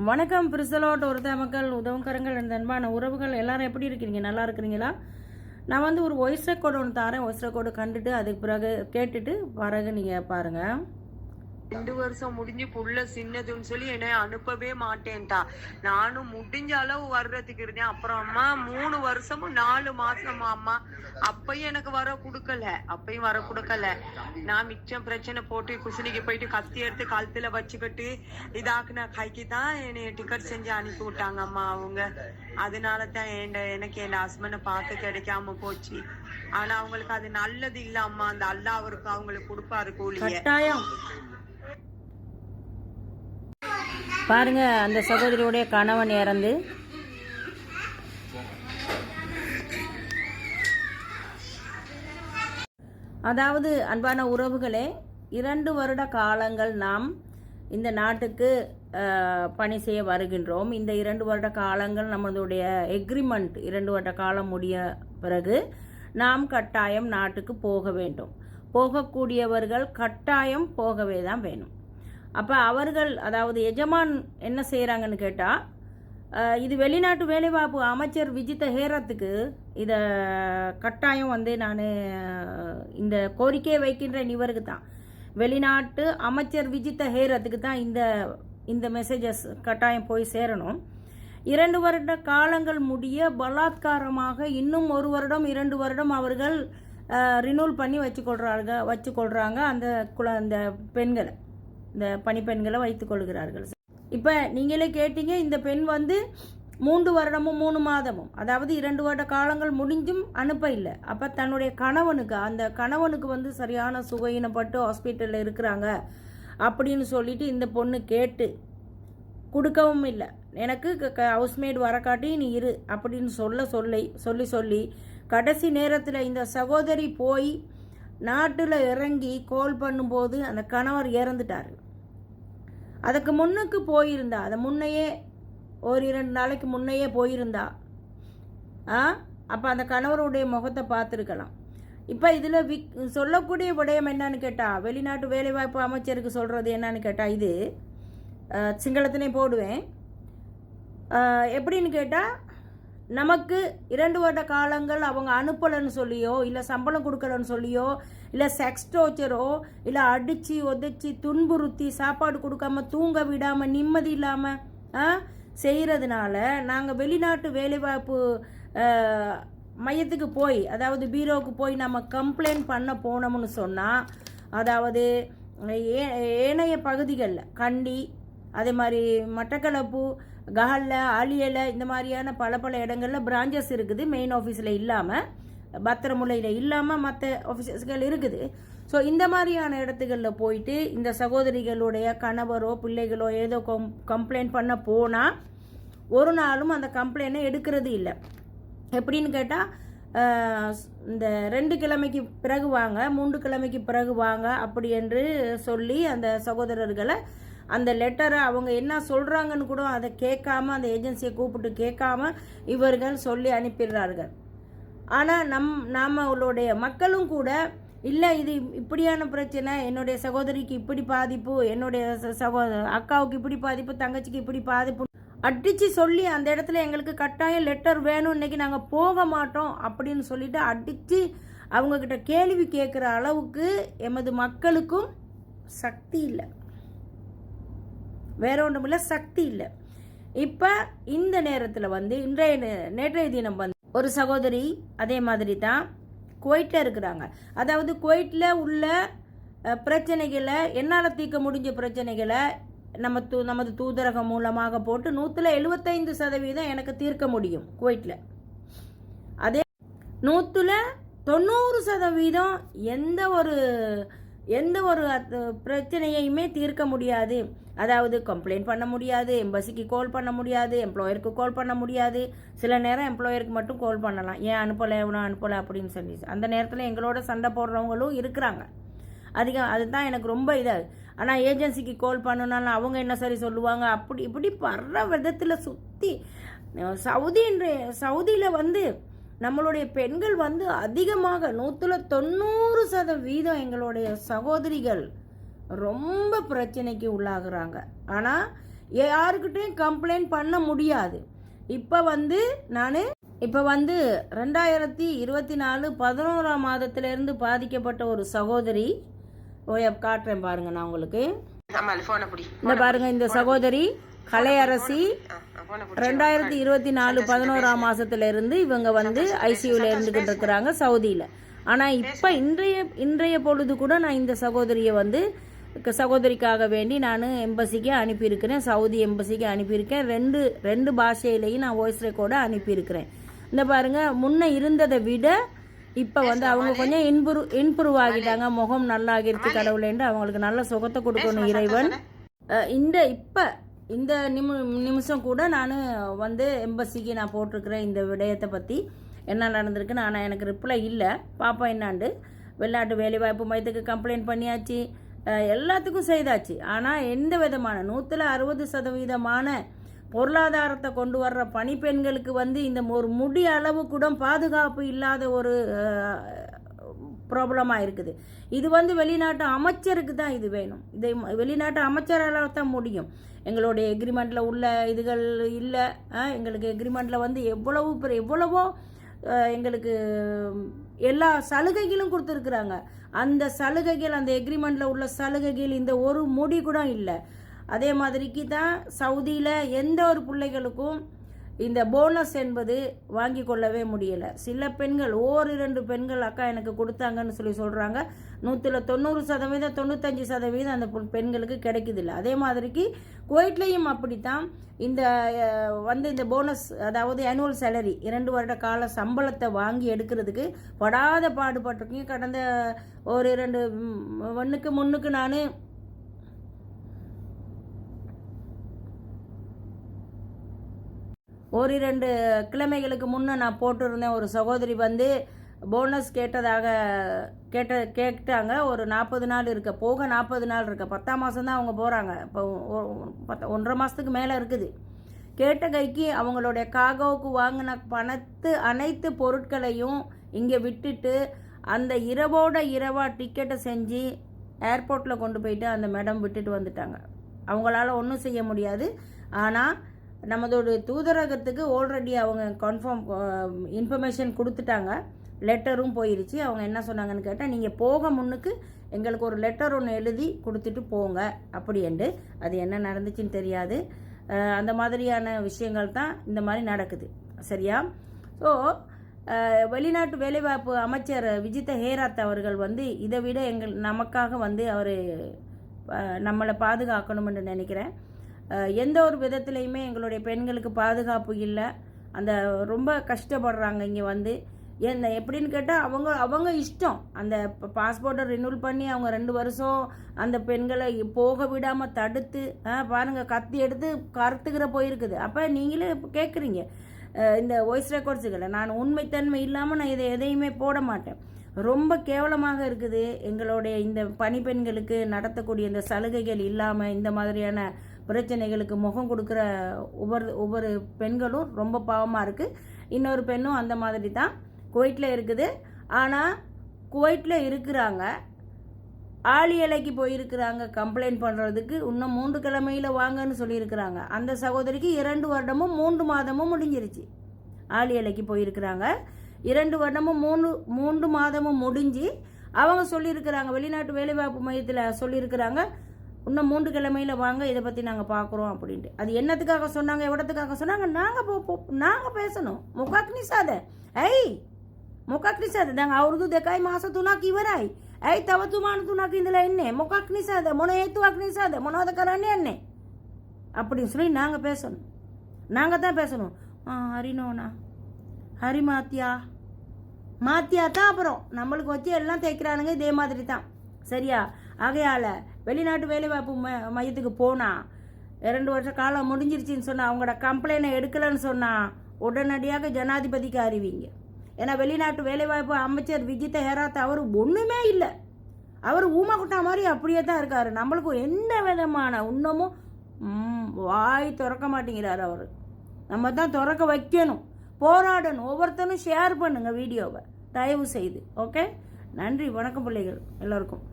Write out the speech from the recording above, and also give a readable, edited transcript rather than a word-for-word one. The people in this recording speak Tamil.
வணக்கம் பிரிசலோட் ஒருத்த மக்கள் உதவும் கரங்கள் இந்த அன்பான உறவுகள் எல்லாரும் எப்படி இருக்கிறீங்க? நல்லா இருக்கிறீங்களா? நான் ஒரு வாய்ஸ் ரெக்கார்டு ஒன்று தரேன். வாய்ஸ் ரெக்கார்டு கண்டுட்டு அதுக்கு பிறகு கேட்டுட்டு பிறகு நீங்கள் பாருங்கள். 2 வருஷம் முடிஞ்சு புள்ள சின்னதுன்னு சொல்லி என்னை அனுப்பவே மாட்டேன்ட்டா. நானும் முடிஞ்ச அளவு வர்றதுக்கு இருந்தேன். அப்புறம் அம்மா 3 வருஷமும் 4 மாசமா அம்மா அப்பயும் எனக்கு வர கொடுக்கல. நான் மிச்சம் பிரச்சனை போட்டு குசினிக்கு போயிட்டு கத்தி எடுத்து கழுத்துல வச்சுக்கிட்டு இதாக்குன கைக்கு தான் என்னை டிக்கெட் செஞ்சு அனுப்பி விட்டாங்க அம்மா அவங்க. அதனாலதான் எனக்கு என் ஹஸ்பண்டை பார்க்க கிடைக்காம போச்சு. ஆனா அவங்களுக்கு அது நல்லது இல்ல அம்மா. அந்த அல்லாஹ் அவருக்கு அவங்களுக்கு கொடுப்பாரு கூலிய. பாருங்க, அந்த சகோதரியுடைய கணவன் இறந்து அதாவது அன்பான உறவுகளே, 2 வருட காலங்கள் நாம் இந்த நாட்டுக்கு பணி செய்ய வருகின்றோம். இந்த 2 வருட காலங்கள் நம்மளுடைய எக்ரிமெண்ட் 2 வருட காலம் முடிய பிறகு நாம் கட்டாயம் நாட்டுக்கு போக வேண்டும். போகக்கூடியவர்கள் கட்டாயம் போகவே தான் வேணும். அப்போ அவர்கள் அதாவது எஜமான் என்ன செய்கிறாங்கன்னு கேட்டால், இது வெளிநாட்டு வேலைவாய்ப்பு அமைச்சர் விஜித்த ஹேரத்துக்கு இதை கட்டாயம் நான் இந்த கோரிக்கையை வைக்கின்றேன். இவருக்கு தான், வெளிநாட்டு அமைச்சர் விஜித்த ஹேரத்துக்கு தான் இந்த மெசேஜஸ் கட்டாயம் போய் சேரணும். 2 வருட காலங்கள் முடிய பலாத்காரமாக இன்னும் 1 வருடம் 2 வருடம் அவர்கள் ரினூவல் பண்ணி வச்சுக்கொள்கிறாங்க அந்த பெண்களை, இந்த பணிப்பெண்களை வைத்துக் கொள்கிறார்கள். இப்போ நீங்களே கேட்டீங்க, இந்த பெண் 3 வருடமும் 3 மாதமும் அதாவது 2 வருட காலங்கள் முடிஞ்சும் அனுப்ப இல்லை. அப்போ தன்னுடைய கணவனுக்கு சரியான சுகையினப்பட்டு ஹாஸ்பிட்டலில் இருக்கிறாங்க அப்படின்னு சொல்லிட்டு இந்த பொண்ணு கேட்டு கொடுக்கவும் இல்லை. எனக்கு ஹவுஸ்மேட் வரக்காட்டி நீ இரு அப்படின்னு சொல்லி கடைசி நேரத்தில் இந்த சகோதரி போய் நாட்டில் இறங்கி கால் பண்ணும்போது அந்த கணவர் இறந்துட்டார். அதுக்கு முன்னுக்கு போயிருந்தா, அதை முன்னையே 1-2 நாளைக்கு முன்னையே போயிருந்தா அப்போ அந்த கணவருடைய முகத்தை பார்த்துருக்கலாம். இப்போ இதில் சொல்லக்கூடிய விடயம் என்னன்னு கேட்டால், வெளிநாட்டு வேலைவாய்ப்பு அமைச்சருக்கு சொல்கிறது என்னன்னு கேட்டால், இது சிங்களத்தினே போடுவேன். எப்படின்னு கேட்டால், நமக்கு 2 வருட காலங்கள் அவங்க அனுப்பலைன்னு சொல்லியோ, இல்லை சம்பளம் கொடுக்கலன்னு சொல்லியோ, இல்லை செக்ஸ் டோர்ச்சரோ, இல்லை அடித்து உதைச்சி துன்புறுத்தி சாப்பாடு கொடுக்காம தூங்க விடாமல் நிம்மதி இல்லாமல் செய்கிறதுனால நாங்கள் வெளிநாட்டு வேலைவாய்ப்பு மையத்துக்கு போய், அதாவது பீரோவுக்கு போய் நம்ம கம்ப்ளைண்ட் பண்ண போனோம்னு சொன்னால், அதாவது ஏனைய பகுதிகளில் கண்டி, அதே மாதிரி மட்டக்களப்பு, கஹல்ல, ஆலியல, இந்த மாதிரியான பல இடங்களில் பிரான்ச்சஸ் இருக்குது. மெயின் ஆஃபீஸில் இல்லாமல், பத்திரமுலையில் இல்லாமல் மற்ற ஆஃபீஸஸ்கள் இருக்குது. ஸோ இந்த மாதிரியான இடத்துகளில் போயிட்டு இந்த சகோதரிகளுடைய கணவரோ பிள்ளைகளோ ஏதோ கம்ப்ளைண்ட் பண்ண போனால் ஒரு நாளும் அந்த கம்ப்ளைண்ட்டை எடுக்கிறது இல்லை. எப்படின்னு கேட்டால், இந்த 2 கிழமைக்கு பிறகு வாங்க, 3 கிழமைக்கு பிறகு வாங்க அப்படி என்று சொல்லி அந்த சகோதரர்களை அந்த லெட்டரை அவங்க என்ன சொல்கிறாங்கன்னு கூட அதை கேட்காம, அந்த ஏஜென்சியை கூப்பிட்டு கேட்காம இவர்கள் சொல்லி அனுப்பிடுறார்கள். ஆனால் நம்மளுடைய மக்களும் கூட இல்லை, இது இப்படியான பிரச்சனை, என்னுடைய சகோதரிக்கு இப்படி பாதிப்பு, என்னுடைய அக்காவுக்கு இப்படி பாதிப்பு, தங்கச்சிக்கு இப்படி பாதிப்பு அடித்து சொல்லி அந்த இடத்துல எங்களுக்கு கட்டாயம் லெட்டர் வேணும், இன்றைக்கி நாங்கள் போக மாட்டோம் அப்படின்னு சொல்லிட்டு அடித்து அவங்கக்கிட்ட கேள்வி கேட்குற அளவுக்கு எமது மக்களுக்கும் சக்தி இல்லை, வேற ஒன்றும் இல்லை, சக்தி இல்லை. இப்போ இந்த நேரத்தில் நேற்றைய தினம் ஒரு சகோதரி அதே மாதிரி தான் குவைட்டில் இருக்கிறாங்க. அதாவது குவைட்டில் உள்ள பிரச்சனைகளை, என்னால் தீர்க்க முடிஞ்ச பிரச்சனைகளை நமது தூதரகம் மூலமாக போட்டு 175% எனக்கு தீர்க்க முடியும் குவைட்டில். அதே 190% எந்த ஒரு பிரச்சனையுமே தீர்க்க முடியாது. அதாவது கம்ப்ளைண்ட் பண்ண முடியாது, எம்பசிக்கு கால் பண்ண முடியாது, எம்ப்ளாயருக்கு கால் பண்ண முடியாது. சில நேரம் எம்ப்ளாயருக்கு மட்டும் கால் பண்ணலாம், ஏன் அனுப்பலை எவ்வளோ அனுப்பலை அப்படின்னு சொல்லி. அந்த நேரத்தில் எங்களோட சண்டை போடுறவங்களும் இருக்கிறாங்க அதிகம். அதுதான் எனக்கு ரொம்ப இதாகுது. ஆனால் ஏஜென்சிக்கு கால் பண்ணணும்னாலும் அவங்க என்ன சரி சொல்லுவாங்க, அப்படி இப்படி படுற விதத்தில் சுற்றி சவுதியில் நம்மளுடைய பெண்கள் அதிகமாக 190% எங்களுடைய சகோதரிகள் ரொம்ப பிரச்சனைக்கு உள்ளாகிறாங்க. ஆனால் யாருக்கிட்டையும் கம்ப்ளைண்ட் பண்ண முடியாது. இப்போ நான் 2024 11ஆம் மாதத்திலிருந்து பாதிக்கப்பட்ட ஒரு சகோதரி காட்டுறேன் பாருங்க. நான் உங்களுக்கு இந்த பாருங்க, இந்த சகோதரி கலையரசி 2024 11ஆம் மாசத்திலிருந்து இவங்க ஐசியூல இருந்துகிட்டு இருக்கிறாங்க சவுதியில. ஆனா இப்ப இன்றைய பொழுது கூட நான் இந்த சகோதரியை சகோதரிக்காக வேண்டி நான் எம்பசிக்கு அனுப்பியிருக்கிறேன், சவுதி எம்பசிக்கு அனுப்பியிருக்கேன். ரெண்டு பாஷையிலையும் நான் வாய்ஸ் ரெக்கார்டை அனுப்பியிருக்கிறேன். இந்த பாருங்க, முன்ன இருந்ததை விட இப்போ அவங்க கொஞ்சம் இம்ப்ரூவ் ஆகிட்டாங்க. முகம் நல்லா ஆகிருச்சு கடவுளேண்டு. அவங்களுக்கு நல்ல சுகத்தை கொடுக்கணும் இறைவன். இந்த நிமிஷம் கூட நான் எம்பசிக்கு நான் போட்டிருக்கிறேன் இந்த விடயத்தை பற்றி என்ன நடந்திருக்குன்னு. ஆனால் எனக்கு ரிப்ளை இல்லை. பாப்பா என்னாண்டு வெளிநாட்டு வேலைவாய்ப்பு மையத்துக்கு கம்ப்ளைண்ட் பண்ணியாச்சு, எல்லாத்துக்கும் செய்தாச்சு. ஆனால் எந்த விதமான 160% பொருளாதாரத்தை கொண்டு வர்ற பணிப்பெண்களுக்கு இந்த ஒரு முடி அளவு கூட பாதுகாப்பு இல்லாத ஒரு ப்ராப்ளமாக இருக்குது. இது வெளிநாட்டு அமைச்சருக்கு தான் இது வேணும். இதை வெளிநாட்டு அமைச்சரால் தான் முடியும். எங்களுடைய எக்ரிமெண்ட்டில் உள்ள இதுகள் இல்லை. எங்களுக்கு எக்ரிமெண்ட்டில் எவ்வளவோ எங்களுக்கு எல்லா சலுகைகளும் கொடுத்துருக்குறாங்க. அந்த சலுகைகள், அந்த எக்ரிமெண்ட்டில் உள்ள சலுகைகள் இந்த ஒரு முடி கூட இல்லை. அதே மாதிரிக்கு தான் சவுதியில் எந்த ஒரு பிள்ளைகளுக்கும் இந்த போனஸ் என்பது வாங்கி கொள்ளவே முடியலை. சில பெண்கள், 1-2 பெண்கள் அக்கா எனக்கு கொடுத்தாங்கன்னு சொல்கிறாங்க. 190% 95% அந்த பெண்களுக்கு கிடைக்குதில்ல. அதே மாதிரிக்கு குவைட்லேயும் அப்படித்தான். இந்த போனஸ், அதாவது ஆனுவல் சேலரி, 2 வருட கால சம்பளத்தை வாங்கி எடுக்கிறதுக்கு படாத பாடுபட்டிருக்கீங்க. கடந்த 1-2 முன்னுக்கு நான் ஒரு 2 கிழமைகளுக்கு முன்னே நான் போட்டிருந்தேன். ஒரு சகோதரி போனஸ் கேட்டாங்க. ஒரு 40 நாள் போக 40 நாள் இருக்க 10ஆம் மாதம் தான் அவங்க போகிறாங்க. இப்போ 1.5 மாதத்துக்கு மேலே இருக்குது. கேட்ட கைக்கு அவங்களுடைய காகோவுக்கு வாங்கின அனைத்து பொருட்களையும் இங்கே விட்டுட்டு அந்த இரவா டிக்கெட்டை செஞ்சு ஏர்போர்ட்டில் கொண்டு போயிட்டு அந்த மேடம் விட்டுட்டு வந்துட்டாங்க. அவங்களால ஒன்றும் செய்ய முடியாது. ஆனால் நமதோட தூதரகத்துக்கு ஆல்ரெடி அவங்க கன்ஃபார்ம் இன்ஃபர்மேஷன் கொடுத்துட்டாங்க. லெட்டரும் போயிருச்சு. அவங்க என்ன சொன்னாங்கன்னு கேட்டால், நீங்கள் போக முன்னுக்கு எங்களுக்கு ஒரு லெட்டர் ஒன்று எழுதி கொடுத்துட்டு போங்க அப்படின்ட்டு. அது என்ன நடந்துச்சுன்னு தெரியாது. அந்த மாதிரியான விஷயங்கள் தான் இந்த மாதிரி நடக்குது. சரியா? ஸோ வெளிநாட்டு வேலைவாய்ப்பு அமைச்சர் விஜித ஹேராத் அவர்கள் இதை விட நமக்காக அவர் நம்மளை பாதுகாக்கணும்னு நினைக்கிறேன். எந்த ஒரு விதத்துலையுமே எங்களுடைய பெண்களுக்கு பாதுகாப்பு இல்லை. அந்த ரொம்ப கஷ்டப்படுறாங்க இங்கே என்ன எப்படின்னு கேட்டால் அவங்க இஷ்டம். அந்த பாஸ்போர்ட்டை ரினியூல் பண்ணி அவங்க 2 வருஷம் அந்த பெண்களை போக விடாமல் தடுத்து பாருங்கள், கத்தி எடுத்து கருத்துக்கிற போயிருக்குது. அப்போ நீங்களே கேட்குறீங்க இந்த வாய்ஸ் ரெக்கார்ட்ஸுகளை. நான் உண்மைத்தன்மை இல்லாமல் நான் எதையுமே போட மாட்டேன். ரொம்ப கேவலமாக இருக்குது. எங்களுடைய இந்த பணிப்பெண்களுக்கு நடத்தக்கூடிய இந்த சலுகைகள் இல்லாமல் இந்த மாதிரியான பிரச்சனைகளுக்கு முகம் கொடுக்குற ஒவ்வொரு பெண்களும் ரொம்ப பாவமாக இருக்குது. இன்னொரு பெண்ணும் அந்த மாதிரி தான் குவைட்டில் இருக்குது. ஆனால் குவைட்டில் இருக்கிறாங்க, ஆளியலைக்கு போயிருக்கிறாங்க கம்ப்ளைண்ட் பண்ணுறதுக்கு. இன்னும் 3 கிழமையில் வாங்கன்னு சொல்லியிருக்கிறாங்க. அந்த சகோதரிக்கு 2 வருடமும் 3 மாதமும் முடிஞ்சிருச்சு. ஆளியலைக்கு போயிருக்கிறாங்க. 2 வருடமும் 3 மாதமும் முடிஞ்சு அவங்க சொல்லியிருக்கிறாங்க, வெளிநாட்டு வேலைவாய்ப்பு மையத்தில் சொல்லியிருக்கிறாங்க, இன்னும் 3 கிழமையில் வாங்க, இதை பற்றி நாங்கள் பார்க்குறோம் அப்படின்ட்டு. அது என்னத்துக்காக சொன்னாங்க, எவ்வளோத்துக்காக சொன்னாங்க, நாங்கள் பேசணும். முக்காக்னி சாத தாங்க ಅವ್ರದ್ದು දෙකයි මාස 3ක් ඉවරයි. ඇයි තව තුනක් ඉඳලා ඉන්නේ? මොකක් නිසාද? මොන හේතුවක් නිසාද? මොනවද කරන්න යන්නේ? அப்படின்னு சொல்லி நாங்கள் பேசணும். நாங்கள் தான் பேசணும். ஹரினோனா ஹரி மாத்தியா தான் அப்புறம் நம்மளுக்கு எல்லாம் தேய்க்கிறானுங்க. இதே மாதிரி தான். சரியா? ஆகையால் வெளிநாட்டு வேலைவாய்ப்பு மையத்துக்கு போனால் 2 வருஷ காலம் முடிஞ்சிருச்சின்னு சொன்னால், அவங்களோட கம்ப்ளைண்டை எடுக்கலைன்னு சொன்னால் உடனடியாக ஜனாதிபதிக்கு அறிவிங்க. ஏன்னா வெளிநாட்டு வேலைவாய்ப்பு அமைச்சர் விஜித ஹேராத் அவர் ஒன்றுமே இல்லை. அவர் ஊமக்குட்டா மாதிரி அப்படியே தான் இருக்கார். நம்மளுக்கு எந்த விதமான இன்னமும் வாய் திறக்க மாட்டேங்கிறார் அவர். நம்ம தான் திறக்க வைக்கணும், போராடணும். ஒவ்வொருத்தரும் ஷேர் பண்ணுங்கள் வீடியோவை தயவு செய்து. ஓகே, நன்றி. வணக்கம் பிள்ளைகள் எல்லோருக்கும்.